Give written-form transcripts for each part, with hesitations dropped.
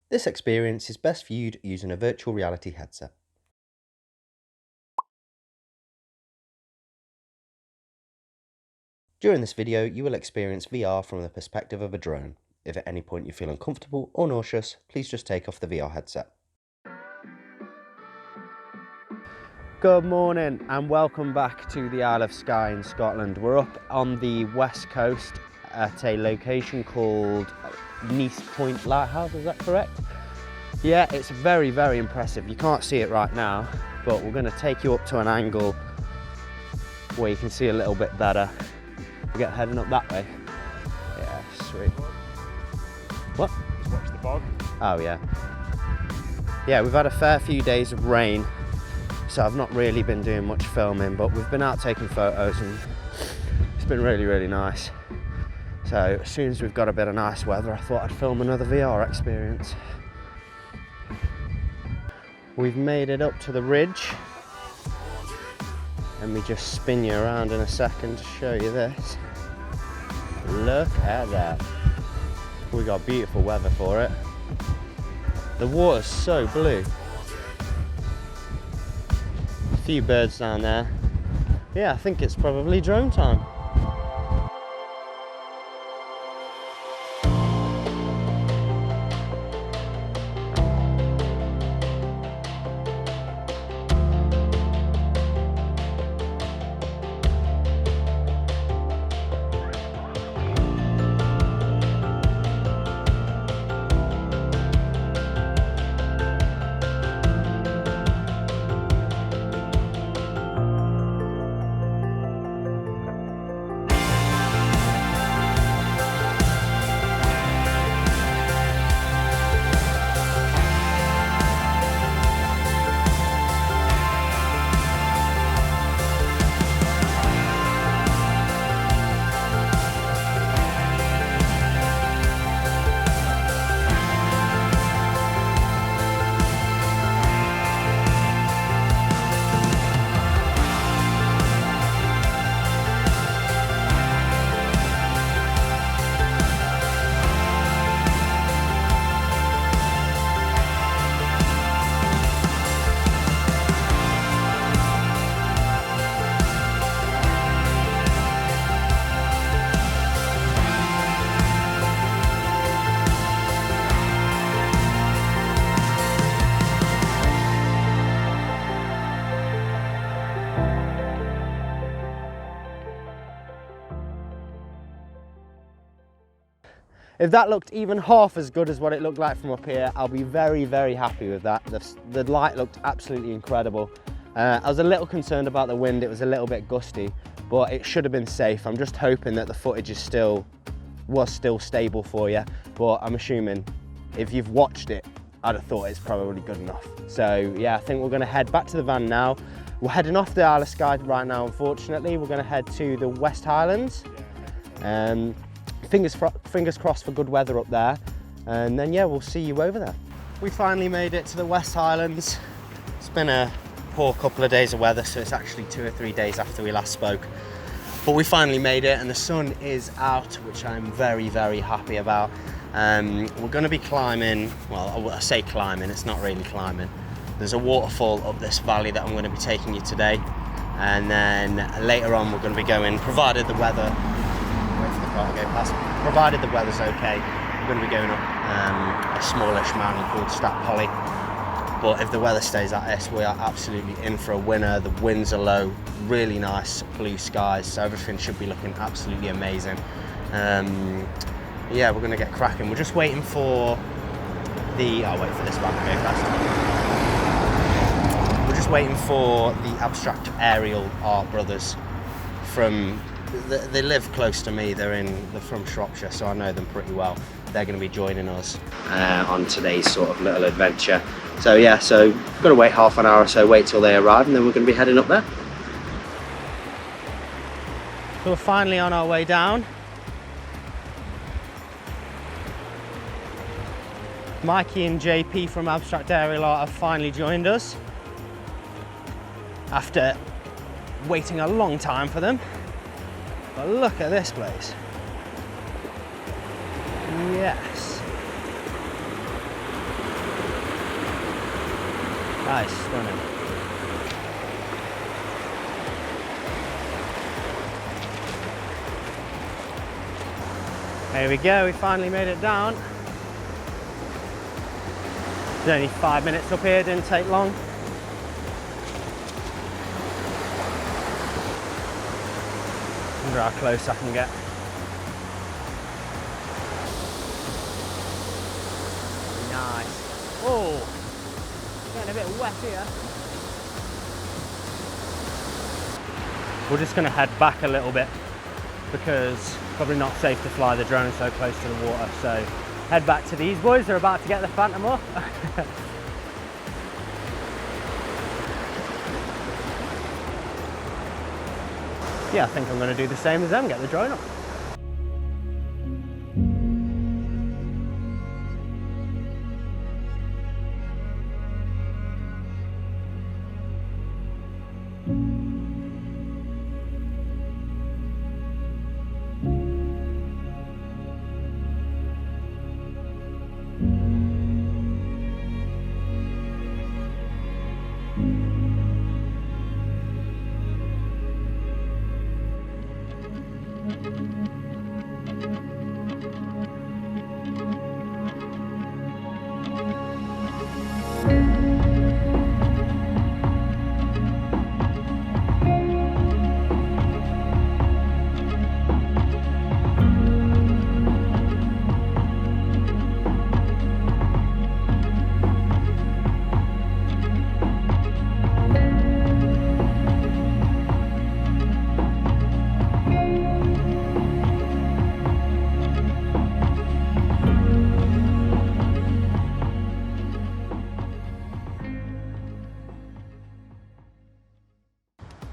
This experience is best viewed using a virtual reality headset. During this video, you will experience VR from the perspective of a drone. If at any point you feel uncomfortable or nauseous, please just take off the VR headset. Good morning and welcome back to the Isle of Skye in Scotland. We're up on the west coast at a location called Neist Point Lighthouse, is that correct? Yeah, it's very, very impressive. You can't see it right now, but we're going to take you up to an angle where you can see a little bit better. We get heading up that way. Yeah, sweet. What? Just watch the bog. Oh yeah. Yeah, we've had a fair few days of rain, so I've not really been doing much filming, but we've been out taking photos and it's been really, really nice. So as soon as we've got a bit of nice weather, I thought I'd film another VR experience. We've made it up to the ridge. Let me just spin you around in a second to show you this. Look at that. We got beautiful weather for it. The water's so blue. A few birds down there. Yeah, I think it's probably drone time. If that looked even half as good as what it looked like from up here, I'll be very, very happy with that. The light looked absolutely incredible. I was a little concerned about the wind. It was a little bit gusty, but it should have been safe. I'm just hoping that the footage was still stable for you, but I'm assuming if you've watched it, I'd have thought it's probably good enough. So yeah, I think we're gonna head back to the van now. We're heading off the Isle of Skye right now, unfortunately. We're gonna head to the West Highlands. Fingers crossed for good weather up there, and then yeah, we'll see you over there. We finally made it to the West Highlands. It's been a poor couple of days of weather, so it's actually 2 or 3 days after we last spoke, but we finally made it and the sun is out, which I'm very, very happy about. We're going to be climbing, well, I say climbing, it's not really climbing. There's a waterfall up this valley that I'm going to be taking you today, and then later on we're going to be going, provided the weather provided the weather's okay, we're going to be going up a smallish mountain called Stac, but if the weather stays like this, we are absolutely in for a winner. The winds are low, really nice blue skies, so everything should be looking absolutely amazing. Yeah, we're going to get cracking. We're just waiting for the, I'll wait for this van to go past. We're just waiting for the Abstract Aerial Art brothers from, they live close to me, they're from Shropshire, so I know them pretty well. They're going to be joining us on today's sort of little adventure. So yeah, so we've got to wait half an hour or so, wait till they arrive, and then we're going to be heading up there. So we're finally on our way down. Mikey and JP from Abstract Aerial Art have finally joined us after waiting a long time for them. But look at this place. Yes. That is stunning. There we go, we finally made it down. It's only 5 minutes up here, didn't take long. I wonder how close I can get. Nice. Oh, getting a bit wet here. We're just going to head back a little bit because probably not safe to fly the drone so close to the water. So head back to these boys. They're about to get the Phantom up. Yeah, I think I'm going to do the same as them, get the drone up.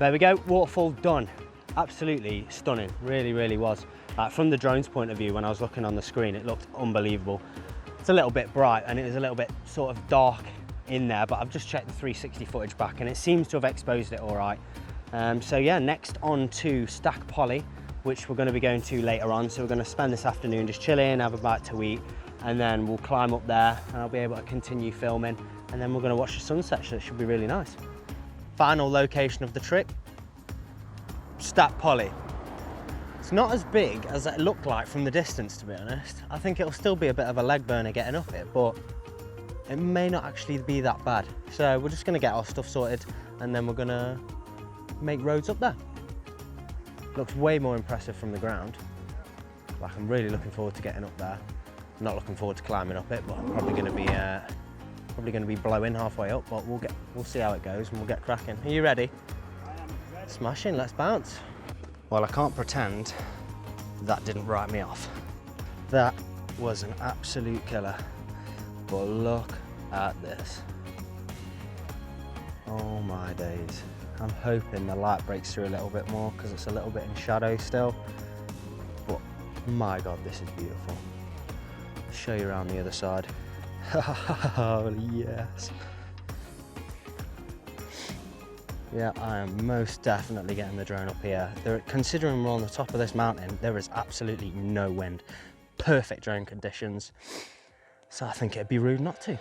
There we go, waterfall done. Absolutely stunning, really was. From the drone's point of view, when I was looking on the screen, it looked unbelievable. It's a little bit bright and it was a little bit sort of dark in there, but I've just checked the 360 footage back and it seems to have exposed it all right. So yeah, next on to Stac Pollaidh, which we're going to be going to later on. So we're going to spend this afternoon just chilling, have a bite to eat, and then we'll climb up there and I'll be able to continue filming, and then we're going to watch the sunset, so it should be really nice. Final location of the trip, Stac Pollaidh. It's not as big as it looked like from the distance, to be honest. I think it'll still be a bit of a leg burner getting up it, but it may not actually be that bad. So we're just going to get our stuff sorted and then we're going to make roads up there. Looks way more impressive from the ground. Like, I'm really looking forward to getting up there. I'm not looking forward to climbing up it, but I'm probably going to be blowing halfway up, but we'll see how it goes and we'll get cracking. Are you ready? Smashing, let's bounce. Well, I can't pretend that didn't write me off. That was an absolute killer. But look at this. Oh my days. I'm hoping the light breaks through a little bit more because it's a little bit in shadow still. But my God, this is beautiful. I'll show you around the other side. Oh yes. Yeah, I am most definitely getting the drone up here. Considering we're on the top of this mountain, there is absolutely no wind. Perfect drone conditions. So I think it'd be rude not to.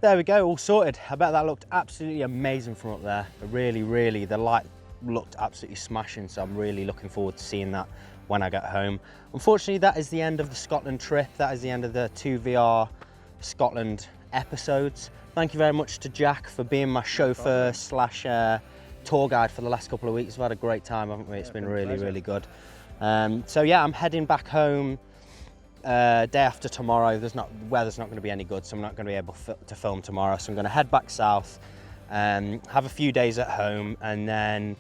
there we go, all sorted. I bet that looked absolutely amazing from up there. Really, the light looked absolutely smashing, so I'm really looking forward to seeing that when I get home. Unfortunately, that is the end of the Scotland trip. That is the end of the 2VR Scotland episodes. Thank you very much to Jack for being my chauffeur slash tour guide for the last couple of weeks. We've had a great time, haven't we? It's been really good. So yeah, I'm heading back home day after tomorrow. The weather's not going to be any good, so I'm not going to be able to film tomorrow. So I'm going to head back south, have a few days at home, and then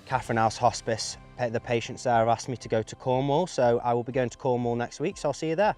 Catherine House Hospice, the patients there have asked me to go to Cornwall, so I will be going to Cornwall next week, so I'll see you there.